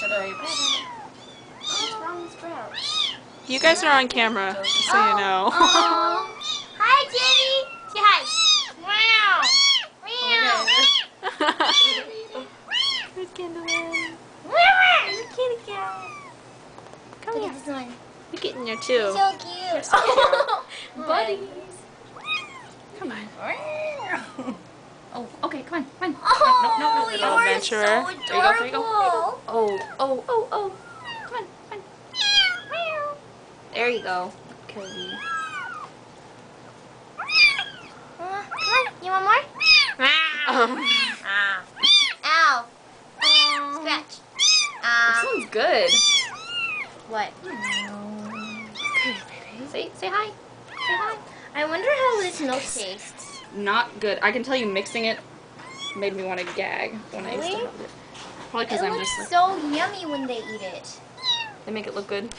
What's wrong with Sprout? You guys are on camera, just so you know. Hi, Jenny. Say hi. Meow. Meow. Where's Kendallin? There's a kitty cat. Come Look here. at this one. You're getting there too. So cute. Buddies. Come on. Oh, okay, come on. Oh, No. you are Adventurer. so There you go, there you go. adorable. Oh. Come on. There you go. Cody. Come on. You want more? Ow. Scratch. That sounds good. What? Say hi. Say hi. I wonder how this milk tastes. Not good. I can tell you mixing it made me want to gag when I used to Really? have it. Probably It because I'm looks just like, so yummy when they eat it. they make it look good.